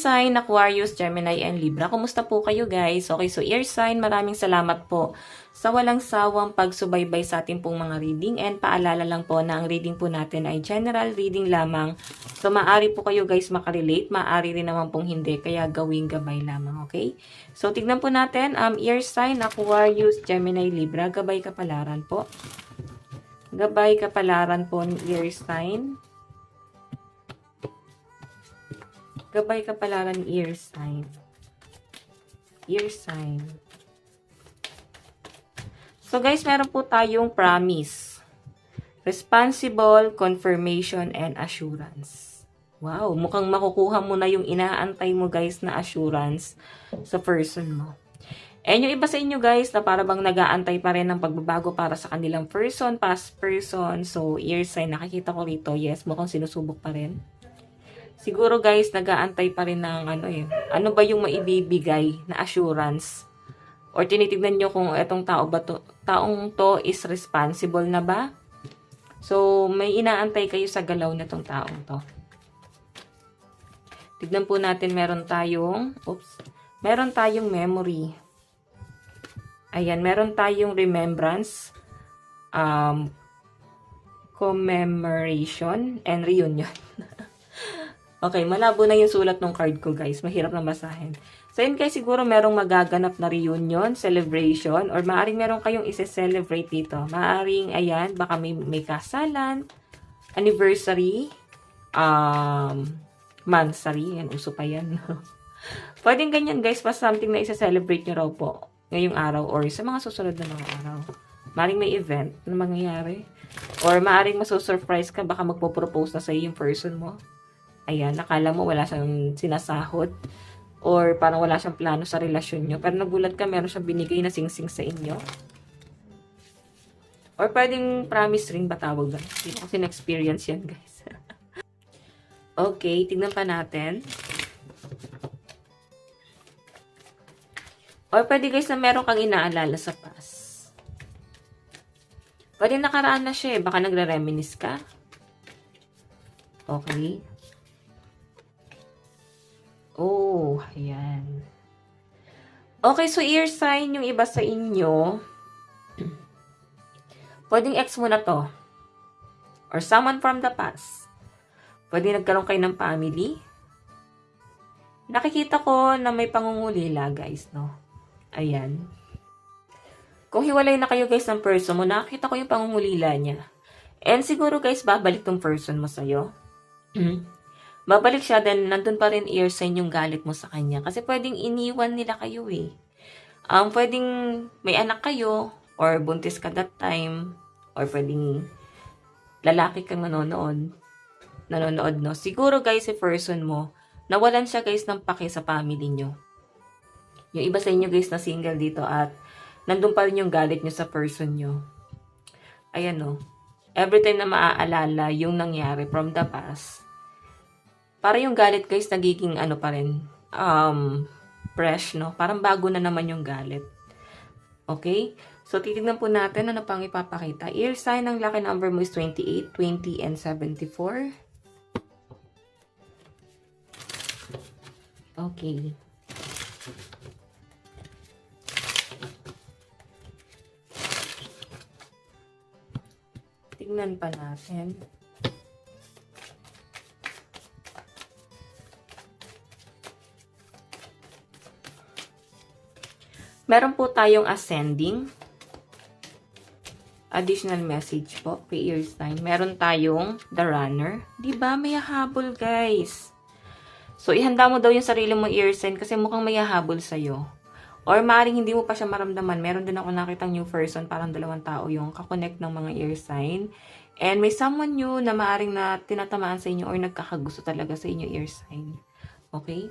sign, Aquarius, Gemini, and Libra. Kumusta po kayo guys? Okay, so ear sign, maraming salamat po sa walang sawang pagsubaybay sa ating pong mga reading. And paalala lang po na ang reading po natin ay general reading lamang. So maaari po kayo guys makarelate, maaari rin naman pong hindi, kaya gawing gabay lamang, okay? So tignan po natin, ear sign, Aquarius, Gemini, Libra, gabay kapalaran po. Gabay kapalaran po ng ear sign. Gabay kapalaran ng ear sign. Ear sign. So guys, meron po tayong promise. Responsible, confirmation, and assurance. Wow, mukhang makukuha mo na yung inaantay mo guys na assurance sa person mo. And yung iba sa inyo guys na para bang nag-aantay pa rin ng pagbabago para sa kanilang person, past person. So, ear sign, nakikita ko rito, yes, mukhang sinusubok pa rin. Siguro guys, nag-aantay pa rin ng ano ba yung maibibigay na assurance? Or tinitignan nyo kung etong taong to is responsible na ba? So, may inaantay kayo sa galaw na tong taong to. Tignan po natin, meron tayong memory. Ayan, meron tayong remembrance, commemoration, and reunion. Okay, malabo na yung sulat ng card ko guys. Mahirap na basahin. So yun guys, siguro merong magaganap na reunion, celebration, or maaring meron kayong isi-celebrate dito. Maaring, ayan, baka may kasalan, anniversary, monthsary, yan, uso pa yan. Pwedeng ganyan guys, pa something na isi-celebrate nyo raw po ngayong araw or sa mga susunod na mga araw. Maaring may event na mangyayari. Or maaring masusurprise ka, baka magpo-propose na sa'yo yung person mo. Ayan, nakala mo wala siyang sinasahod or parang wala siyang plano sa relasyon nyo. Pero nagulat ka, meron siyang binigay na singsing sa inyo. Or pwedeng promise ring ba tawag ba? Hindi ko kasi na-experience yan, guys. Okay, tignan pa natin. Or pwede guys na meron kang inaalala sa past. Pwede nakaraan na siya eh. Baka nagre-reminisce ka. Okay. Oh, ayan. Okay, so ear sign yung iba sa inyo. Pwedeng ex mo na to. Or someone from the past. Pwede nagkaroon kayo ng family. Nakikita ko na may pangungulila, guys, no? Ayan. Kung hiwalay na kayo, guys, ng person mo, nakikita ko yung pangungulila niya. And siguro, guys, babalik tong person mo sa'yo. Babalik siya, then nandun pa rin ear sign yung galit mo sa kanya. Kasi pwedeng iniwan nila kayo eh. Pwedeng may anak kayo, or buntis ka that time, or pwedeng lalaki kang nanonood, no? Siguro guys, si person mo, nawalan siya guys ng pake sa family nyo. Yung iba sa inyo guys na single dito at nandun pa rin yung galit nyo sa person nyo. Ayan no. Every time na maaalala yung nangyari from the past, para yung galit guys, nagiging pa rin, fresh, no? Parang bago na naman yung galit. Okay? So, titignan po natin ano pang ipapakita. Ear sign, ng lucky number mo is 28, 20, and 74. Okay. Tignan pa natin. Meron po tayong ascending. Additional message po kay ear sign. Meron tayong the runner. Diba? May hahabol, guys. So, ihanda mo daw yung sarili mo ear sign kasi mukhang may hahabol sa'yo. Or maaaring hindi mo pa siya maramdaman. Meron din ako nakitang new person. Parang dalawang tao yung kakonect ng mga ear sign. And may someone new na maaaring na tinatamaan sa inyo or nagkakagusto talaga sa inyo ear sign. Okay?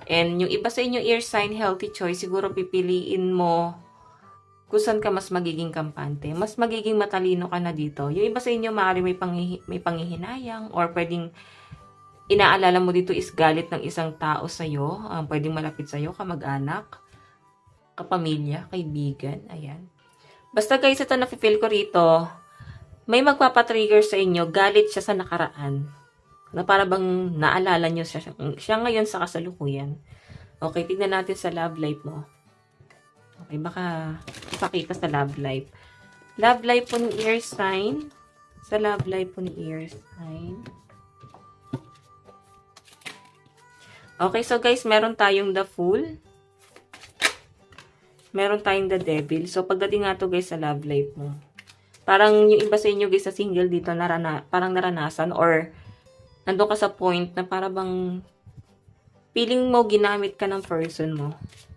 And yung iba sa inyo ear sign, healthy choice, siguro pipiliin mo kung saan ka mas magiging kampante. Mas magiging matalino ka na dito. Yung iba sa inyo, maaari may panghihinayang or pwedeng inaalala mo dito is galit ng isang tao sa'yo. Pwedeng malapit sa'yo, kamag-anak, kapamilya, kaibigan. Ayan. Basta guys, ito na-feel ko rito, may magpapatrigger sa inyo, galit siya sa nakaraan. Na para bang naalala nyo siya ngayon sa kasalukuyan. Okay, tignan natin sa love life mo. Okay, baka ipakita sa love life. Love life po ni air sign. Sa love life po ni air sign. Okay, so guys, meron tayong the Fool. Meron tayong the Devil. So, pagdating nga to guys sa love life mo. Parang yung iba sa inyo guys sa single dito, parang naranasan or nandun ka sa point na para bang feeling mo ginamit ka ng person mo.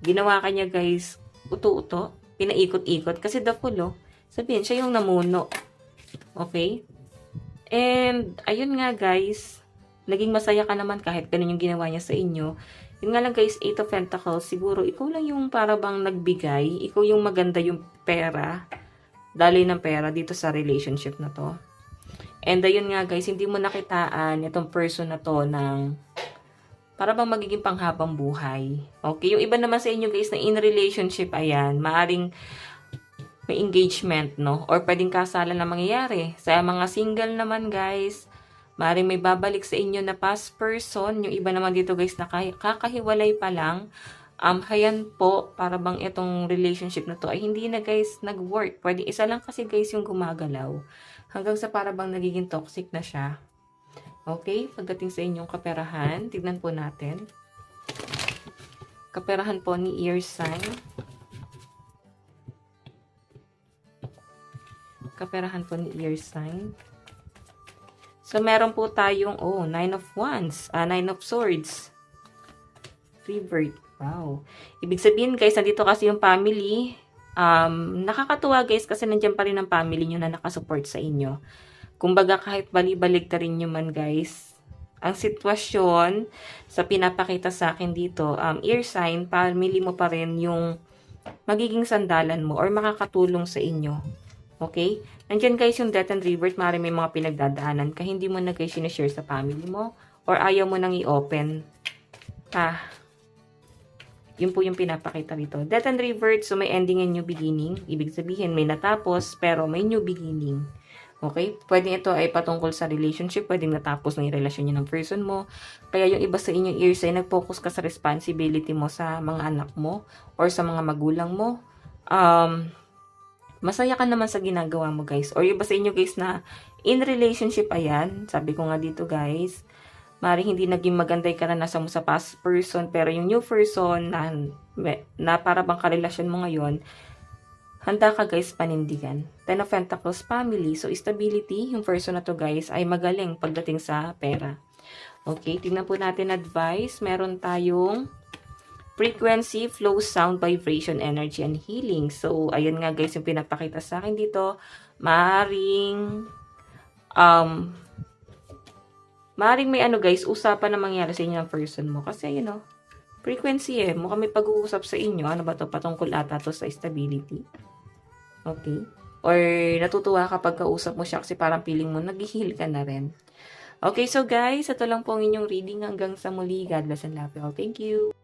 Ginawa ka niya guys, uto-uto, pinaikot-ikot. Kasi the Fool, sabihin, siya yung namuno. Okay? And, ayun nga guys, naging masaya ka naman kahit ganun yung ginawa niya sa inyo. Yun nga lang guys, 8 of Pentacles, siguro ikaw lang yung para bang nagbigay, ikaw yung maganda yung pera, daloy ng pera dito sa relationship na to. And ayun nga guys, hindi mo nakitaan itong person na to ng para bang magiging panghabang buhay. Okay, yung iba naman sa inyo guys na in relationship, ayan, maaring may engagement, no? Or pwedeng kasalan na mangyayari. Sa mga single naman guys, maaring may babalik sa inyo na past person. Yung iba naman dito guys na kakahiwalay pa lang. Hayan po, para bang itong relationship na to ay hindi na guys nag-work. Pwede isa lang kasi guys yung gumagalaw. Hanggang sa para bang nagiging toxic na siya. Okay, pagdating sa inyong kaperahan, tignan po natin. Kaperahan po ni air sign. Kaperahan po ni air sign. So, meron po tayong, 9 of wands, 9 of swords. Revert. Wow. Ibig sabihin guys, nandito kasi yung family. Nakakatuwa guys kasi nandiyan pa rin ang family nyo na nakasupport sa inyo. Kumbaga kahit bali-balig ta rin nyo man guys, ang sitwasyon sa pinapakita sa akin dito, air sign, family mo pa rin yung magiging sandalan mo or makakatulong sa inyo. Okay? Nandiyan guys yung death and rebirth, maaaring may mga pinagdadaanan ka, hindi mo na guys sinishare sa family mo or ayaw mo nang i-open. Yun po yung pinapakita dito. Death and rebirth, so may ending and new beginning. Ibig sabihin, may natapos, pero may new beginning. Okay? Pwede ito ay patungkol sa relationship, pwedeng natapos na yung relasyon niyo ng person mo. Kaya yung iba sa inyong ears ay nag-focus ka sa responsibility mo sa mga anak mo or sa mga magulang mo. Masaya ka naman sa ginagawa mo guys. Or yung iba sa inyo guys na in relationship, ayan, sabi ko nga dito guys, maaaring hindi naging maganda yung karanasan mo sa past person, pero yung new person na para bang karelasyon mo ngayon, handa ka guys panindigan. 10 of Pentacles, family. So, stability. Yung person na to guys ay magaling pagdating sa pera. Okay, tingnan po natin advice. Meron tayong frequency, flow, sound, vibration, energy, and healing. So, ayun nga guys yung pinapakita sa akin dito. Maaring may guys, usapan na mangyari sa inyo ng person mo. Kasi, frequency mukhang may pag-uusap sa inyo. Ano ba to? Patungkol ata to sa stability. Okay? Or natutuwa kapag kausap mo siya kasi parang feeling mo nag-heal ka na rin. Okay, so guys, ito lang po ang inyong reading. Hanggang sa muli. God bless and love you all. Thank you.